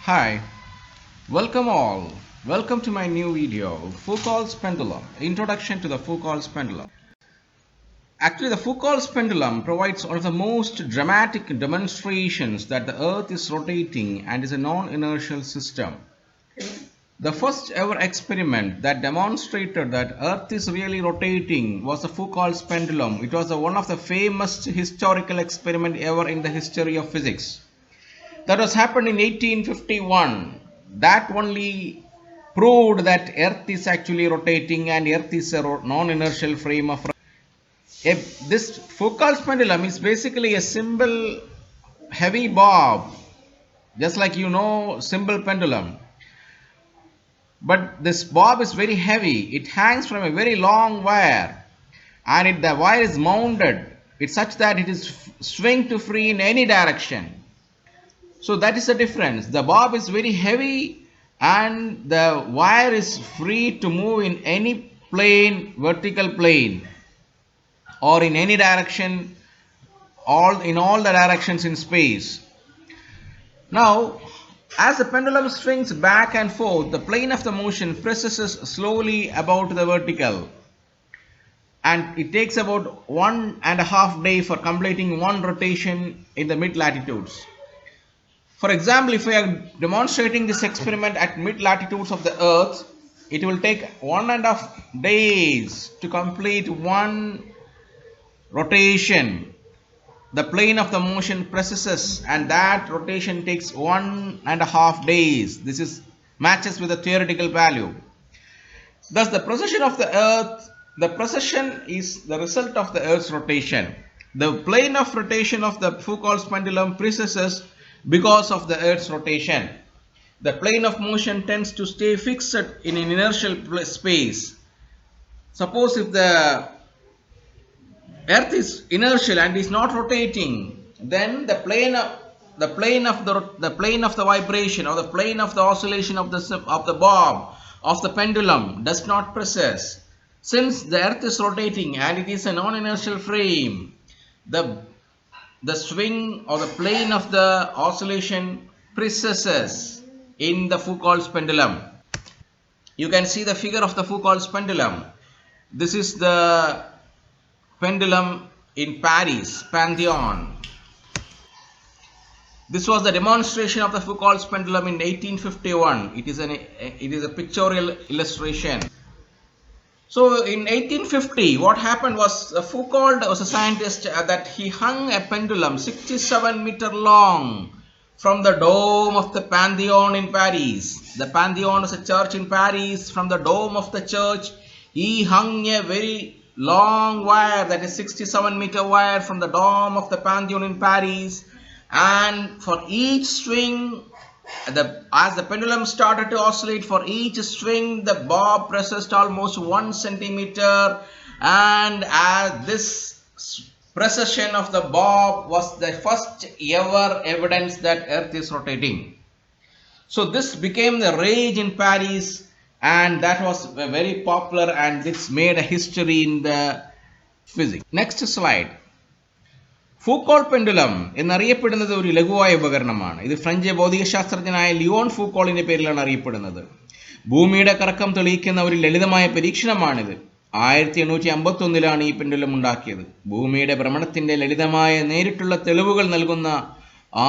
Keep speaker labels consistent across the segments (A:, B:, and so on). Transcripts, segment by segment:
A: Hi, welcome all. Welcome to my new video, Foucault's Pendulum, Introduction to the Foucault's Pendulum. Actually, the Foucault's Pendulum provides one of the most dramatic demonstrations that the Earth is rotating and is a non-inertial system. The first ever experiment that demonstrated that Earth is really rotating was the Foucault's Pendulum. It was one of the famous historical experiments ever in the history of physics. That was happened in 1851. That only proved that Earth is actually rotating and Earth is a non-inertial frame of reference. This Foucault's pendulum is basically a simple heavy bob, just like simple pendulum. But this bob is very heavy. It hangs from a very long wire, and the wire is mounted. It's such that it is swing to free in any direction. So that is the difference. The bob is very heavy and the wire is free to move in any plane, vertical plane, or in any direction, in all the directions in space. Now, as the pendulum swings back and forth, the plane of the motion precesses slowly about the vertical, and it takes about 1.5 days for completing one rotation in the mid-latitudes. For example, if we are demonstrating this experiment at mid-latitudes of the Earth, it will take 1.5 days to complete one rotation. The plane of the motion precesses, and that rotation takes 1.5 days. This matches with the theoretical value. Thus, the precession of the Earth, the precession is the result of the Earth's rotation. The plane of rotation of the Foucault's pendulum precesses because of the Earth's rotation. The plane of motion tends to stay fixed in an inertial space. Suppose if the Earth is inertial and is not rotating, then the plane of the vibration, or the plane of the oscillation of the bob of the pendulum does not precess. Since the Earth is rotating and it is a non-inertial frame, the swing or the plane of the oscillation precesses in the Foucault's pendulum. You can see the figure of the Foucault's pendulum. This is the pendulum in Paris, Pantheon. This was the demonstration of the Foucault's pendulum in 1851. It is a pictorial illustration. So in 1850, what happened was Foucault was a scientist that he hung a pendulum 67 meter long from the dome of the Pantheon in Paris. The Pantheon is a church in Paris. From the dome of the church, he hung a very long wire, that is 67 meter wire, from the dome of the Pantheon in Paris. And for each swing, as the pendulum started to oscillate, for each swing the bob precessed almost 1 centimeter, and as this precession of the bob was the first ever evidence that Earth is rotating. So this became the rage in Paris, and that was very popular, and this made a history in the physics. Next slide. Foucault pendulum എന്നറിയപ്പെടുന്നത് ഒരു ലഘുവായ ഉപകരണമാണ്. ഇത് French ഭൗതികശാസ്ത്രജ്ഞനായ Leon ഫൂക്കോളിന്റെ പേരിലാണ് അറിയപ്പെടുന്നത്. ഭൂമിയുടെ കറക്കം തെളിയിക്കുന്ന ഒരു ലളിതമായ പരീക്ഷണമാണിത്. 1851 ഈ പെൻഡുലം ഉണ്ടാക്കിയത്. ഭൂമിയുടെ ഭ്രമണത്തിന്റെ ലളിതമായ നേരിട്ടുള്ള തെളിവുകൾ നൽകുന്ന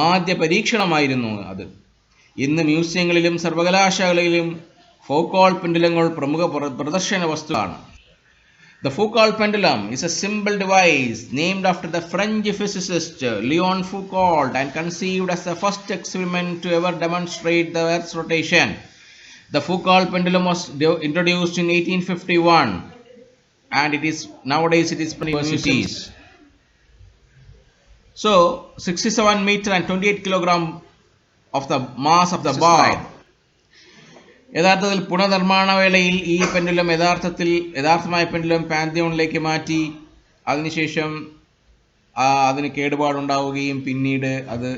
A: ആദ്യ പരീക്ഷണമായിരുന്നു അത്. ഇന്ന് മ്യൂസിയങ്ങളിലും സർവകലാശാലകളിലും ഫൗക്കോൾട്ട് പെൻഡുലങ്ങൾ പ്രമുഖ പ്രദർശന വസ്തുവാണ്. The Foucault pendulum is a simple device named after the French physicist Léon Foucault and conceived as the first experiment to ever demonstrate the Earth's rotation. The Foucault pendulum was introduced in 1851, and nowadays it is in universities. So 67 meter and 28 kilogram of the mass of the bob. യഥാർത്ഥത്തിൽ പുനർനിർമ്മാണ വേളയിൽ ഈ pendulum യഥാർത്ഥമായ pendulum പാന്തിയോണിലേക്ക് മാറ്റി, അതിനുശേഷം അതിന് കേടുപാടുണ്ടാവുകയും പിന്നീട്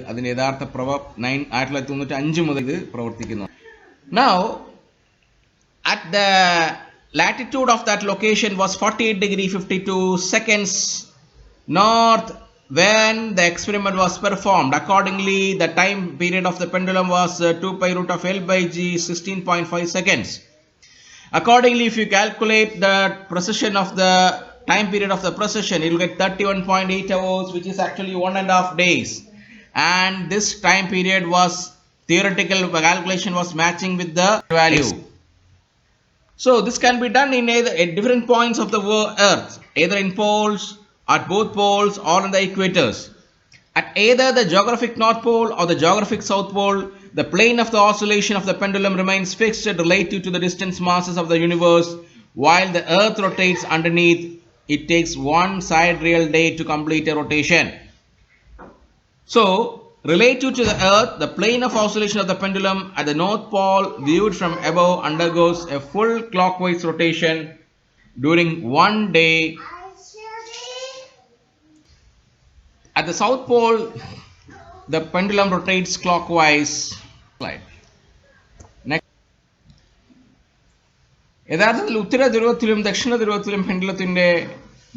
A: അതിന് യഥാർത്ഥ 1995 മുതൽ ഇത് പ്രവർത്തിക്കുന്നു. Now, at the latitude of that location was 48 degree 52 seconds north when the experiment was performed. Accordingly, the time period of the pendulum was 2 pi root of L by G, 16.5 seconds. Accordingly, if you calculate the precession of the time period of the precession, you will get 31.8 hours, which is actually 1.5 days. And this time period was theoretical calculation was matching with the value. So this can be done in either at different points of the earth, either in poles, at both poles, or in the equators. At either the geographic north pole or the geographic south pole, the plane of the oscillation of the pendulum remains fixed relative to the distant masses of the universe. While the earth rotates underneath, it takes one sidereal day to complete a rotation. So, relative to the earth, the plane of oscillation of the pendulum at the north pole viewed from above undergoes a full clockwise rotation during 1 day. At the south pole, the pendulum rotates clockwise. Next. യഥാർത്ഥത്തിൽ ഉത്തര ധ്രുവത്തിലും ദക്ഷിണ ധ്രുവത്തിലും പെൻഡുലത്തിന്റെ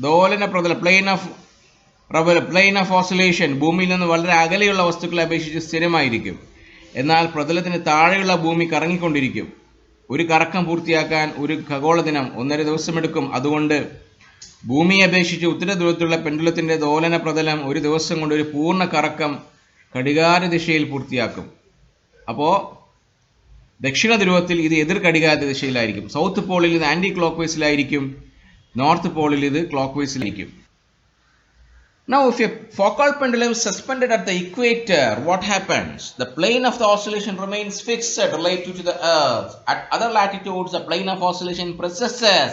A: ദോലന പ്രതല plain of oscillation ഭൂമിയിൽ നിന്ന് വളരെ അകലെയുള്ള വസ്തുക്കളെ അപേക്ഷിച്ച് സ്ഥിരമായിരിക്കും. എന്നാൽ പ്രതലത്തിന് താഴെയുള്ള ഭൂമി കറങ്ങിക്കൊണ്ടിരിക്കും. ഒരു കറക്കം പൂർത്തിയാക്കാൻ ഒരു ഖഗോളദിനം 1.5 ദിവസമെടുക്കും. അതുകൊണ്ട് ഭൂമിയെ അപേക്ഷിച്ച് ഉത്തര ധ്രുവത്തിലുള്ള പെൻഡുലത്തിന്റെ ദോലന പ്രതലം ഒരു ദിവസം കൊണ്ട് ഒരു പൂർണ്ണ കറക്കം ഘടികാര ദിശയിൽ പൂർത്തിയാക്കും. അപ്പോൾ ദക്ഷിണ ധ്രുവത്തിൽ ഇത് എതിർ ഘടികാര ദിശയിലായിരിക്കും. സൗത്ത് പോളിൽ ഇത് ആന്റി ക്ലോക്ക് വൈസിലായിരിക്കും. നോർത്ത് പോളിൽ ഇത് clock വൈസിലായിരിക്കും. Now, if a Foucault pendulum is suspended at the equator, what happens? The plane of the oscillation remains fixed relative to the earth. At other latitudes, the plane of oscillation precesses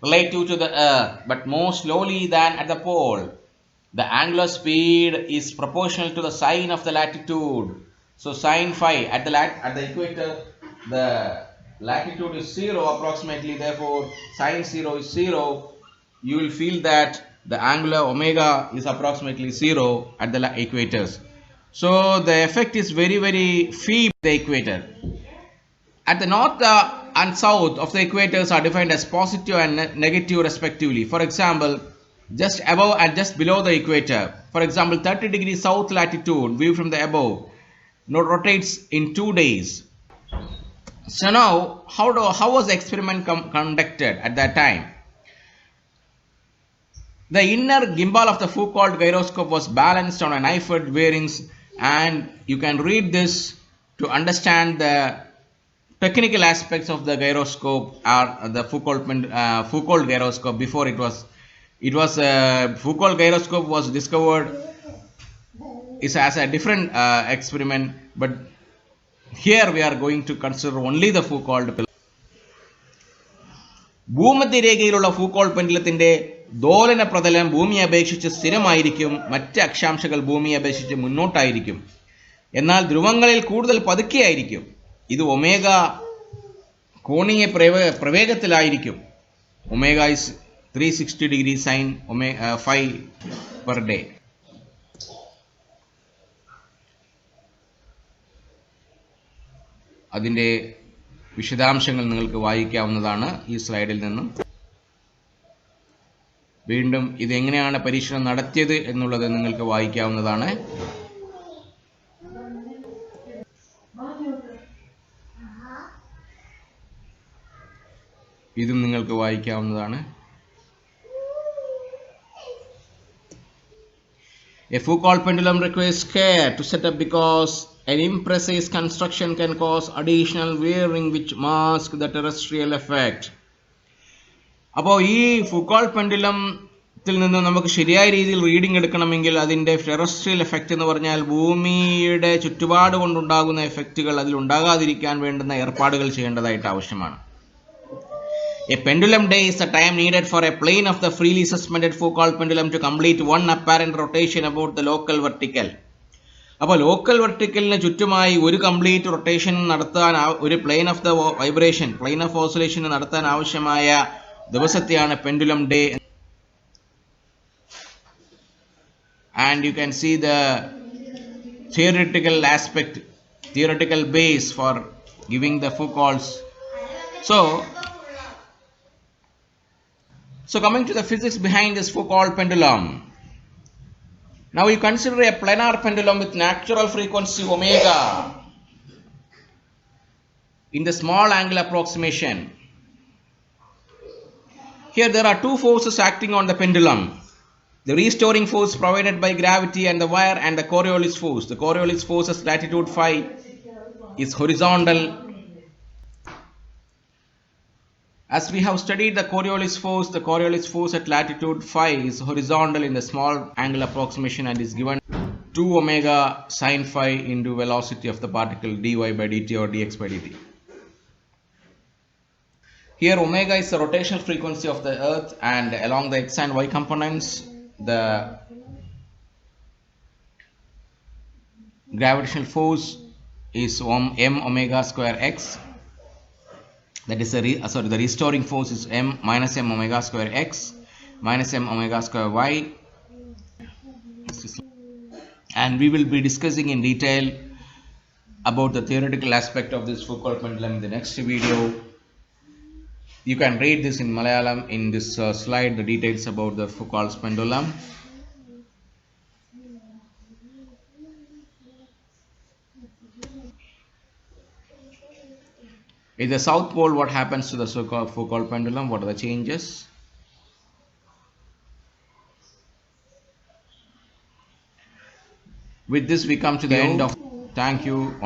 A: relative to the earth, but more slowly than at the pole. The angular speed is proportional to the sine of the latitude. So, sine phi at the equator, the latitude is 0 approximately. Therefore, sine 0 is 0. You will feel that the angular omega is approximately 0 at the equators. So the effect is very feeble at the equator. At the north and south of the equators are defined as positive and negative respectively. For example, just above and just below the equator. For example, 30 degrees south latitude view from the above rotates in 2 days. So now, how was the experiment conducted at that time? The inner gimbal of the Foucault gyroscope was balanced on a knife-edge bearings, and you can read this to understand the technical aspects of the gyroscope or the Foucault gyroscope. Before it was Foucault gyroscope was discovered is as a different experiment, but here we are going to consider only the Foucault. ഭൂമധ്യരേഖയിലുള്ള Foucault പെൻഡുലത്തിന്റെ ദോലന പ്രതലം ഭൂമിയെ അപേക്ഷിച്ച് സ്ഥിരമായിരിക്കും. മറ്റ് അക്ഷാംശങ്ങൾ ഭൂമിയെ അപേക്ഷിച്ച് മുന്നോട്ടായിരിക്കും. എന്നാൽ ധ്രുവങ്ങളിൽ കൂടുതൽ പതുക്കെയായിരിക്കും. ഇത് ഒമേഗ കോണീയ പ്രവേഗത്തിലായിരിക്കും. Omega is 360 degree sin phi per day. അതിൻ്റെ വിശദാംശങ്ങൾ നിങ്ങൾക്ക് വായിക്കാവുന്നതാണ് ഈ സ്ലൈഡിൽ നിന്നും. വീണ്ടും ഇതെങ്ങനെയാണ് പരീക്ഷണം നടത്തിയത് എന്നുള്ളത് നിങ്ങൾക്ക് വായിക്കാവുന്നതാണ്. ഇതും നിങ്ങൾക്ക് വായിക്കാവുന്നതാണ്. A Foucault pendulum requires care to set up because an imprecise construction can cause additional wearing which masks the terrestrial effect. അപ്പോൾ ഈ ഫുക്കോൾട്ട് പെൻഡുലത്തിൽ നിന്ന് നമുക്ക് ശരിയായ രീതിയിൽ റീഡിംഗ് എടുക്കണമെങ്കിൽ അതിൻ്റെ ടെറസ്ട്രിയൽ എഫക്റ്റ് എന്ന് പറഞ്ഞാൽ ഭൂമിയുടെ ചുറ്റുപാട് കൊണ്ടുണ്ടാകുന്ന എഫക്റ്റുകൾ അതിൽ ഉണ്ടാകാതിരിക്കാൻ വേണ്ടുന്ന ഏർപ്പാടുകൾ ചെയ്യേണ്ടതായിട്ട് ആവശ്യമാണ്. A pendulum day is the time needed for a plane of the freely suspended Foucault pendulum to complete one apparent rotation about the local vertical. അപ്പോൾ ലോക്കൽ വെർട്ടിക്കലിന് ചുറ്റുമായി ഒരു കംപ്ലീറ്റ് റൊട്ടേഷൻ നടത്താൻ ഒരു plane of the vibration plane of oscillation നടത്താൻ ആവശ്യമായ ദിവസത്തെയാണ് pendulum day. And you can see the theoretical base for giving the Foucault's. So coming to the physics behind this Foucault pendulum. Now you consider a planar pendulum with natural frequency omega in the small angle approximation. Here there are two forces acting on the pendulum. The restoring force provided by gravity and the wire, and the Coriolis force. The Coriolis force at latitude phi is horizontal. As we have studied the Coriolis force at latitude phi is horizontal in the small angle approximation and is given 2 omega sine phi into velocity of the particle dy by dt or dx by dt. Here omega is the rotational frequency of the earth, and along the x and y components the gravitational force is m omega square x. That is the restoring force is minus m omega square x minus m omega square y. And we will be discussing in detail about the theoretical aspect of this Foucault pendulum in the next video. You can read this in Malayalam in this slide, the details about the Foucault's pendulum. In the south pole, what happens to the Foucault pendulum? What are the changes? With this we come to the end of. Thank you.